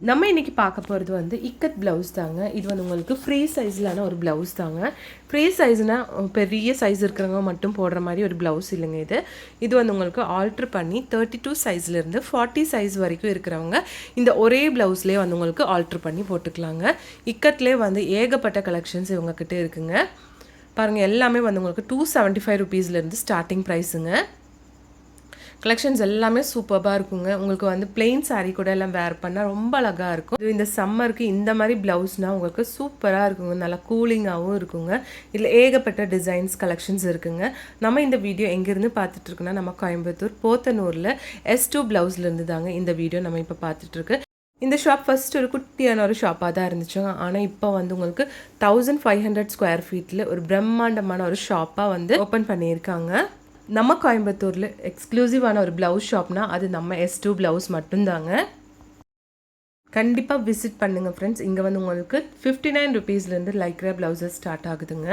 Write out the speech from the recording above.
நம்ம இன்றைக்கி பார்க்க போகிறது வந்து இக்கட் ப்ளவுஸ் தாங்க. இது வந்து உங்களுக்கு ஃப்ரீ சைஸ்லான ஒரு ப்ளவுஸ் தாங்க. ஃப்ரீ சைஸ்னால் பெரிய சைஸ் இருக்கிறவங்க மட்டும் போடுற மாதிரி ஒரு ப்ளவுஸ் இல்லைங்க. இது வந்து உங்களுக்கு ஆல்ட்ரு பண்ணி 32 சைஸ்லேருந்து 40 சைஸ் வரைக்கும் இருக்கிறவங்க இந்த ஒரே ப்ளவுஸ்லேயே வந்து உங்களுக்கு ஆல்ட்ரு பண்ணி போட்டுக்கலாங்க. இக்கட்லேயே வந்து ஏகப்பட்ட கலெக்ஷன்ஸ் இவங்கக்கிட்ட இருக்குங்க. பாருங்கள், எல்லாமே வந்து உங்களுக்கு 275 ருபீஸ்லேருந்து ஸ்டார்டிங் ப்ரைஸுங்க. கலெக்ஷன்ஸ் எல்லாமே சூப்பராக இருக்குங்க. உங்களுக்கு வந்து பிளெயின் சாரீ கூட எல்லாம் வேர் பண்ணால் ரொம்ப அழகாக இருக்கும். இந்த சம்மருக்கு இந்த மாதிரி ப்ளவுஸ்னால் உங்களுக்கு சூப்பராக இருக்குங்க. நல்லா கூலிங்காகவும் இருக்குங்க. இதில் ஏகப்பட்ட டிசைன்ஸ் கலெக்ஷன்ஸ் இருக்குங்க. நம்ம இந்த வீடியோ எங்கேருந்து பார்த்துட்ருக்கோன்னா நம்ம கோயம்புத்தூர் போத்தனூரில் S2 ப்ளவுஸ்லேருந்து தாங்க இந்த வீடியோ நம்ம இப்போ பார்த்துட்ருக்கு. இந்த ஷாப் ஃபஸ்ட்டு ஒரு குட்டியான ஒரு ஷாப்பாக தான் இருந்துச்சுங்க. ஆனால் இப்போ வந்து உங்களுக்கு 1500 ஸ்கொயர் ஃபீட்டில் ஒரு பிரம்மாண்டமான ஒரு ஷாப்பாக வந்து ஓப்பன் பண்ணியிருக்காங்க. நம்ம கோயம்புத்தூரில் எக்ஸ்க்ளூசிவான ஒரு ப்ளவுஸ் ஷாப்னால் அது நம்ம S2 ப்ளவுஸ் மட்டும்தாங்க. கண்டிப்பாக விசிட் பண்ணுங்கள் ஃப்ரெண்ட்ஸ். இங்கே வந்து உங்களுக்கு 59 ருபீஸ்லேருந்து லைக்ரா ப்ளவுஸஸ் ஸ்டார்ட் ஆகுதுங்க.